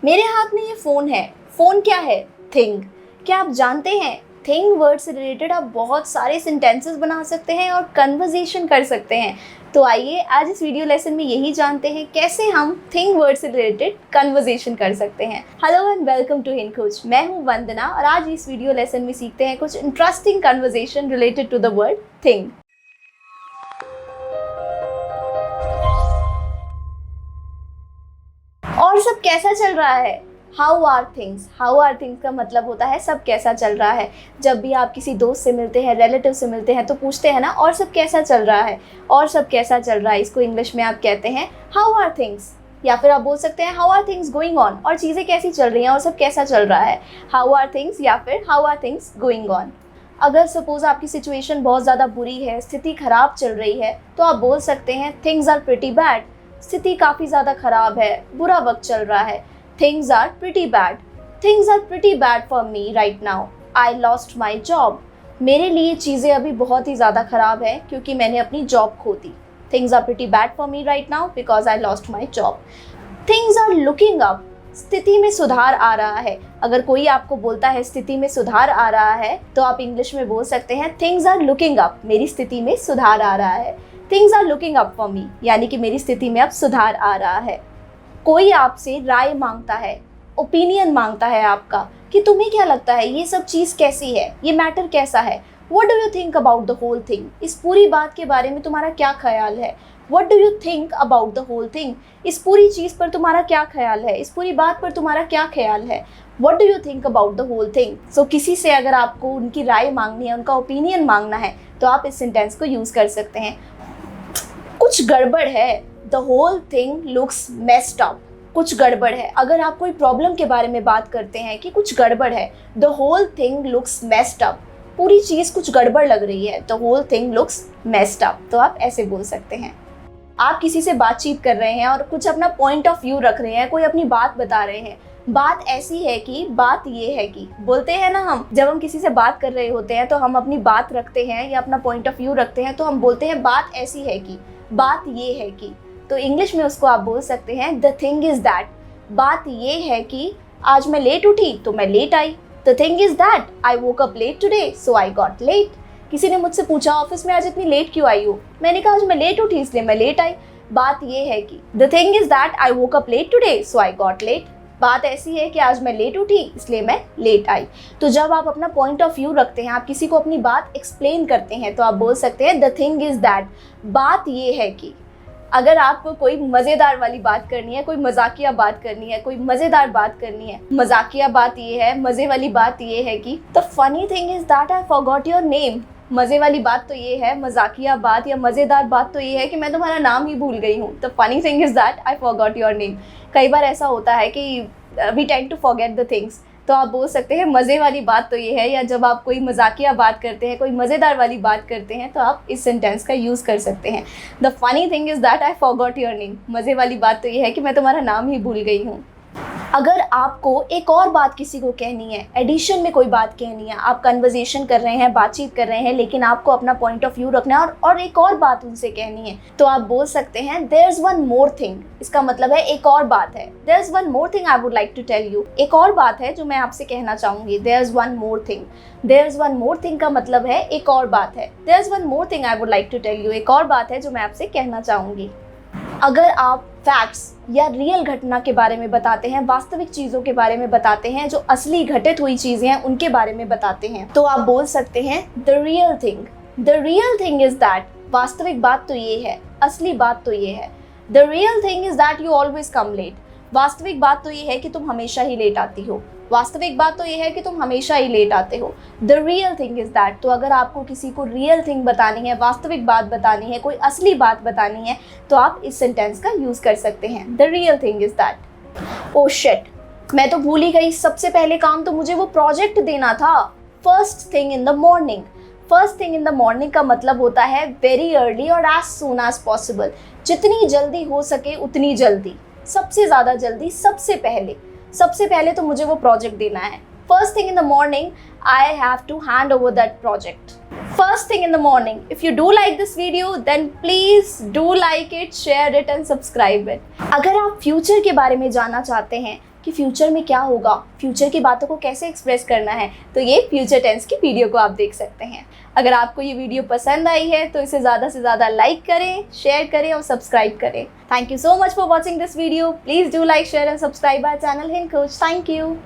मेरे हाथ में ये फ़ोन है। फ़ोन क्या है? थिंग। क्या आप जानते हैं थिंग वर्ड से रिलेटेड आप बहुत सारे सेंटेंसेस बना सकते हैं और कन्वर्सेशन कर सकते हैं। तो आइए आज इस वीडियो लेसन में यही जानते हैं कैसे हम थिंग वर्ड से रिलेटेड कन्वर्सेशन कर सकते हैं। Hello and welcome to Hind coach. मैं हूँ वंदना और आज इस वीडियो लेसन में सीखते हैं कुछ interesting conversation related to the word thing. और सब कैसा चल रहा है? How are things. How are things का मतलब होता है सब कैसा चल रहा है। जब भी आप किसी दोस्त से मिलते हैं, रिलेटिव से मिलते हैं तो पूछते हैं ना और सब कैसा चल रहा है। और सब कैसा चल रहा है इसको इंग्लिश में आप कहते हैं हाउ आर थिंग्स। या फिर आप बोल सकते हैं how are things going on. और चीज़ें कैसी चल रही हैं और सब कैसा चल रहा है। हाउ आर थिंग्स या फिर how are things going on. अगर सपोज आपकी सिचुएशन बहुत ज़्यादा बुरी है, स्थिति खराब चल रही है, तो आप बोल सकते हैं थिंग्स आर प्रिटी बैड। स्थिति काफ़ी ज़्यादा ख़राब है, बुरा वक्त चल रहा है। Things are pretty bad. Things are pretty bad for me right now. I lost my job. मेरे लिए चीज़ें अभी बहुत ही ज़्यादा ख़राब है क्योंकि मैंने अपनी जॉब खो दी। Things are pretty bad for me right now because I lost my job. Things are looking up. स्थिति में सुधार आ रहा है। अगर कोई आपको बोलता है स्थिति में सुधार आ रहा है तो आप इंग्लिश में बोल सकते हैं थिंग्स आर लुकिंग अप। मेरी स्थिति में सुधार आ रहा है। Things are looking up for me यानी कि मेरी स्थिति में अब सुधार आ रहा है। कोई आपसे राय मांगता है, ओपिनियन मांगता है आपका कि तुम्हें क्या लगता है ये सब चीज़ कैसी है, ये मैटर कैसा है। What do you think about the whole thing. इस पूरी बात के बारे में तुम्हारा क्या ख्याल है। What do you think about the whole thing. इस पूरी चीज़ पर तुम्हारा क्या ख्याल है, इस पूरी बात पर तुम्हारा क्या ख्याल है। What do you think about the whole thing. So किसी से अगर आपको उनकी राय मांगनी है, उनका ओपिनियन मांगना है तो आप इस सेंटेंस को यूज़ कर सकते हैं। कुछ गड़बड़ है। The whole thing looks messed up. कुछ गड़बड़ है। अगर आप कोई प्रॉब्लम के बारे में बात करते हैं कि कुछ गड़बड़ है, the whole thing looks messed up. पूरी चीज़ कुछ गड़बड़ लग रही है, the whole thing looks messed up. तो आप ऐसे बोल सकते हैं। आप किसी से बातचीत कर रहे हैं और कुछ अपना पॉइंट ऑफ व्यू रख रहे हैं, कोई अपनी बात बता रहे हैं। बात ऐसी है कि, बात ये है कि, बोलते हैं ना हम जब हम किसी से बात कर रहे होते हैं तो हम अपनी बात रखते हैं या अपना पॉइंट ऑफ व्यू रखते हैं तो हम बोलते हैं बात ऐसी है कि, बात ये है कि। तो इंग्लिश में उसको आप बोल सकते हैं द थिंग इज़ दैट। बात ये है कि आज मैं लेट उठी तो मैं लेट आई। The thing is that I woke up late today so I got late. किसी ने मुझसे पूछा ऑफिस में आज इतनी लेट क्यों आई हो, मैंने कहा आज मैं लेट उठी इसलिए मैं लेट आई। बात ये है कि the thing is that I woke up late today so I got late. बात ऐसी है कि आज मैं लेट उठी इसलिए मैं लेट आई। तो जब आप अपना पॉइंट ऑफ व्यू रखते हैं, आप किसी को अपनी बात एक्सप्लेन करते हैं तो आप बोल सकते हैं द थिंग इज़ दैट। बात ये है कि। अगर आपको कोई मज़ेदार वाली बात करनी है, कोई मजाकिया बात करनी है, कोई मज़ेदार बात करनी है, मजाकिया बात ये है, मज़े वाली बात ये है कि the funny thing is that I forgot your name. मज़े वाली बात तो ये है, मजाकिया बात या मज़ेदार बात तो ये है कि मैं तुम्हारा नाम ही भूल गई हूँ। The funny thing is that I forgot your name. कई बार ऐसा होता है कि we tend to forget the things. तो आप बोल सकते हैं मज़े वाली बात तो ये है, या जब आप कोई मजाकिया बात करते हैं, कोई मज़ेदार वाली बात करते हैं तो आप इस सेंटेंस का यूज़ कर सकते हैं। The funny thing is that I forgot your name. मज़े वाली बात तो ये है कि मैं तुम्हारा नाम ही भूल गई हूँ। अगर आपको एक और बात किसी को कहनी है, एडिशन में कोई बात कहनी है, आप कन्वर्सेशन कर रहे हैं, बातचीत कर रहे हैं, लेकिन आपको अपना पॉइंट ऑफ व्यू रखना है और एक और बात उनसे कहनी है तो आप बोल सकते हैं there is one more thing. इसका मतलब है एक और बात है। There is one more thing I would like to tell you. एक और बात है जो मैं आपसे कहना चाहूँगी। There is one more thing. There is one more thing का मतलब है एक और बात है। There is one more thing I would like to tell you. एक और बात है जो मैं आपसे कहना चाहूँगी। अगर आप फैक्ट्स या रियल घटना के बारे में बताते हैं, वास्तविक चीज़ों के बारे में बताते हैं, जो असली घटित हुई चीज़ें हैं उनके बारे में बताते हैं तो आप बोल सकते हैं the real thing. The real thing is that. वास्तविक बात तो ये है, असली बात तो ये है। The real thing is that you always come late. वास्तविक बात तो ये है कि तुम हमेशा ही लेट आती हो। वास्तविक बात तो ये है कि तुम हमेशा ही लेट आते हो। The real thing is that. तो अगर आपको किसी को रियल थिंग बतानी है, वास्तविक बात बतानी है, कोई असली बात बतानी है तो आप इस सेंटेंस का यूज़ कर सकते हैं the real thing is that. Oh shit, मैं तो भूल ही गई, सबसे पहले काम तो मुझे वो प्रोजेक्ट देना था। First thing in the morning. First thing in the morning का मतलब होता है वेरी अर्ली और एज सून एज पॉसिबल। जितनी जल्दी हो सके उतनी जल्दी, सबसे ज़्यादा जल्दी, सबसे पहले तो मुझे वो प्रोजेक्ट देना है। First thing in the morning I have to hand over that project. First thing in the morning. If you do like this video, then please do like it, share it and subscribe it. अगर आप future के बारे में जानना चाहते हैं कि future में क्या होगा, फ्यूचर की बातों को कैसे एक्सप्रेस करना है, तो ये फ्यूचर टेंस की वीडियो को आप देख सकते हैं। अगर आपको ये वीडियो पसंद आई है तो इसे ज़्यादा से ज़्यादा लाइक करें, शेयर करें और सब्सक्राइब करें। Thank you so much for watching this video. Please do like, share and subscribe our channel Hind coach. Thank you.